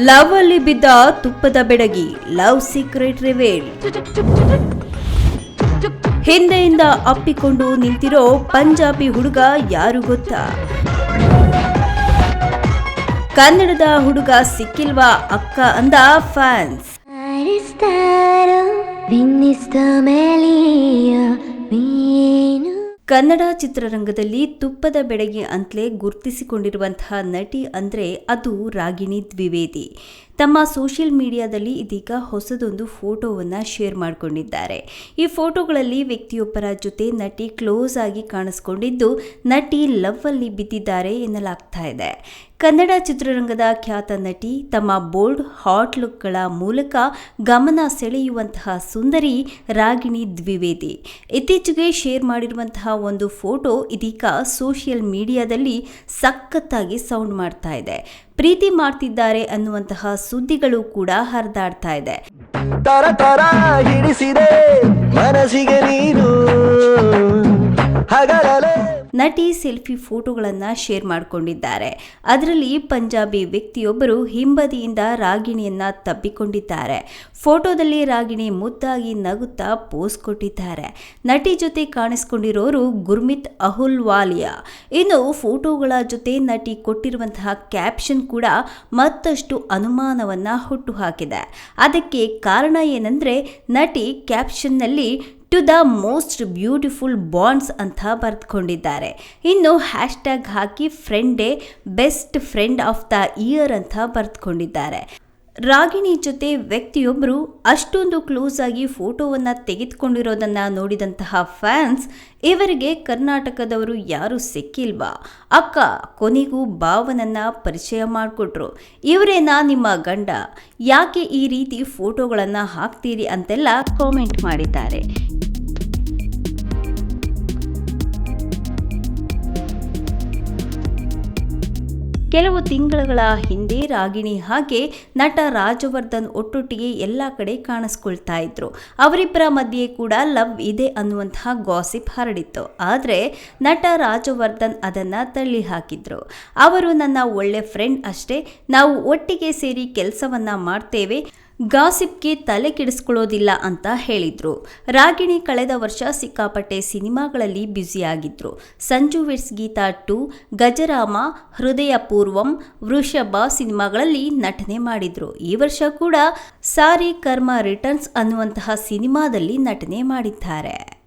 Love ಅಲ್ಲಿ ಬಿದ್ದ ತುಪ್ಪದ ಬೆಡಗಿ, ಲವ್ ಸೀಕ್ರೆಟ್ ರಿವೀಲ್. ಹಿಂದೆಯಿಂದ ಅಪ್ಪಿಕೊಂಡು ನಿಂತಿರೋ ಪಂಜಾಬಿ ಹುಡುಗ ಯಾರು ಗೊತ್ತಾ? ಕನ್ನಡದ ಹುಡುಗ ಸಿಕ್ಕಿಲ್ವಾ ಅಕ್ಕ ಅಂದ ಫ್ಯಾನ್ಸ್. ಕನ್ನಡ ಚಿತ್ರರಂಗದಲ್ಲಿ ತುಪ್ಪದ ಬೆಡಗಿ ಅಂತಲೇ ಗುರುತಿಸಿಕೊಂಡಿರುವಂತಹ ನಟಿ ಅಂದ್ರೆ ಅದು ರಾಗಿಣಿ ದ್ವಿವೇದಿ. ತಮ್ಮ ಸೋಷಿಯಲ್ ಮೀಡಿಯಾದಲ್ಲಿ ಇದೀಗ ಹೊಸದೊಂದು ಫೋಟೋವನ್ನು ಶೇರ್ ಮಾಡಿಕೊಂಡಿದ್ದಾರೆ. ಈ ಫೋಟೋಗಳಲ್ಲಿ ವ್ಯಕ್ತಿಯೊಬ್ಬರ ಜೊತೆ ನಟಿ ಕ್ಲೋಸ್ ಆಗಿ ಕಾಣಿಸ್ಕೊಂಡಿದ್ದು, ನಟಿ ಲವ್ ಅಲ್ಲಿ ಬಿದ್ದಿದ್ದಾರೆ ಎನ್ನಲಾಗ್ತಾ ಇದೆ. ಕನ್ನಡ ಚಿತ್ರರಂಗದ ಖ್ಯಾತ ನಟಿ ತಮ್ಮ ಬೋಲ್ಡ್ ಹಾಟ್ ಲುಕ್ಗಳ ಮೂಲಕ ಗಮನ ಸೆಳೆಯುವಂತಹ ಸುಂದರಿ ರಾಗಿಣಿ ದ್ವಿವೇದಿ. ಇತ್ತೀಚೆಗೆ ಶೇರ್ ಮಾಡಿರುವಂತಹ ಒಂದು ಫೋಟೋ ಇದೀಗ ಸೋಷಿಯಲ್ ಮೀಡಿಯಾದಲ್ಲಿ ಸಖತ್ತಾಗಿ ಸೌಂಡ್ ಮಾಡ್ತಾ ಇದೆ. ಪ್ರೀತಿ ಮಾಡ್ತಿದ್ದಾರೆ ಅನ್ನುವಂತಹ ಸುದ್ದಿಗಳು ಕೂಡ ಹರಿದಾಡ್ತಾ ಇದೆ. ನಟಿ ಸೆಲ್ಫಿ ಫೋಟೋಗಳನ್ನು ಶೇರ್ ಮಾಡಿಕೊಂಡಿದ್ದಾರೆ. ಅದರಲ್ಲಿ ಪಂಜಾಬಿ ವ್ಯಕ್ತಿಯೊಬ್ಬರು ಹಿಂಬದಿಯಿಂದ ರಾಗಿಣಿಯನ್ನ ತಬ್ಬಿಕೊಂಡಿದ್ದಾರೆ. ಫೋಟೋದಲ್ಲಿ ರಾಗಿಣಿ ಮುದ್ದಾಗಿ ನಗುತ್ತಾ ಪೋಸ್ ಕೊಟ್ಟಿದ್ದಾರೆ. ನಟಿ ಜೊತೆ ಕಾಣಿಸಿಕೊಂಡಿರೋರು ಗುರ್ಮಿತ್ ಅಹುಲ್ವಾಲಿಯಾ. ಇನ್ನು ಫೋಟೋಗಳ ಜೊತೆ ನಟಿ ಕೊಟ್ಟಿರುವಂತಹ ಕ್ಯಾಪ್ಷನ್ ಕೂಡ ಮತ್ತಷ್ಟು ಅನುಮಾನವನ್ನ ಹುಟ್ಟುಹಾಕಿದೆ. ಅದಕ್ಕೆ ಕಾರಣ ಏನಂದ್ರೆ, ನಟಿ ಕ್ಯಾಪ್ಷನ್ನಲ್ಲಿ to the most beautiful bonds ಅಂತ ಬರೆದುಕೊಂಡಿದ್ದಾರೆ. ಇನ್ನು ಹ್ಯಾಶ್ಟ್ಯಾಗ್ ಹಾಕಿ friend day best friend of the year ಅಂತ ಬರೆದುಕೊಂಡಿದ್ದಾರೆ. ರಾಗಿಣಿ ಜೊತೆ ವ್ಯಕ್ತಿಯೊಬ್ಬರು ಅಷ್ಟೊಂದು ಕ್ಲೋಸ್ ಆಗಿ ಫೋಟೋವನ್ನು ತೆಗೆದುಕೊಂಡಿರೋದನ್ನ ನೋಡಿದಂತಹ ಫ್ಯಾನ್ಸ್, ಇವರಿಗೆ ಕರ್ನಾಟಕದವರು ಯಾರು ಸಿಕ್ಕಿಲ್ವಾ ಅಕ್ಕ, ಕೊನೆಗೂ ಭಾವನನ್ನ ಪರಿಚಯ ಮಾಡಿಕೊಟ್ರು, ಇವರೇನಾ ನಿಮ್ಮ ಗಂಡ, ಯಾಕೆ ಈ ರೀತಿ ಫೋಟೋಗಳನ್ನು ಹಾಕ್ತೀರಿ ಅಂತೆಲ್ಲ ಕಾಮೆಂಟ್ ಮಾಡಿದ್ದಾರೆ. ಕೆಲವು ತಿಂಗಳುಗಳ ಹಿಂದೆ ರಾಗಿಣಿ ಹಾಗೆ ನಟ ರಾಜವರ್ಧನ್ ಒಟ್ಟೊಟ್ಟಿಗೆ ಎಲ್ಲ ಕಡೆ ಕಾಣಿಸ್ಕೊಳ್ತಾ ಇದ್ರು. ಅವರಿಬ್ಬರ ಮಧ್ಯೆ ಕೂಡ ಲವ್ ಇದೆ ಅನ್ನುವಂತಹ ಗಾಸಿಪ್ ಹರಡಿತ್ತು. ಆದರೆ ನಟ ರಾಜವರ್ಧನ್ ಅದನ್ನ ತಳ್ಳಿ ಹಾಕಿದ್ರು. ಅವರು ನನ್ನ ಒಳ್ಳೆ ಫ್ರೆಂಡ್ ಅಷ್ಟೇ, ನಾವು ಒಟ್ಟಿಗೆ ಸೇರಿ ಕೆಲಸವನ್ನ ಮಾಡ್ತೇವೆ, ಗಾಸಿಪ್ಗೆ ತಲೆ ಕೆಡಿಸ್ಕೊಳ್ಳೋದಿಲ್ಲ ಅಂತ ಹೇಳಿದ್ರು. ರಾಗಿಣಿ ಕಳೆದ ವರ್ಷ ಸಿಕ್ಕಾಪಟ್ಟೆ ಸಿನಿಮಾಗಳಲ್ಲಿ ಬ್ಯುಸಿಯಾಗಿದ್ರು. ಸಂಜು ವೆಟ್ಸ್ ಗೀತಾ 2, ಗಜರಾಮ, ಹೃದಯ ಪೂರ್ವಂ, ವೃಷಭ ಸಿನಿಮಾಗಳಲ್ಲಿ ನಟನೆ ಮಾಡಿದ್ರು. ಈ ವರ್ಷ ಕೂಡ ಸಾರಿ ಕರ್ಮ ರಿಟರ್ನ್ಸ್ ಅನ್ನುವಂತಹ ಸಿನಿಮಾದಲ್ಲಿ ನಟನೆ ಮಾಡಿದ್ದಾರೆ.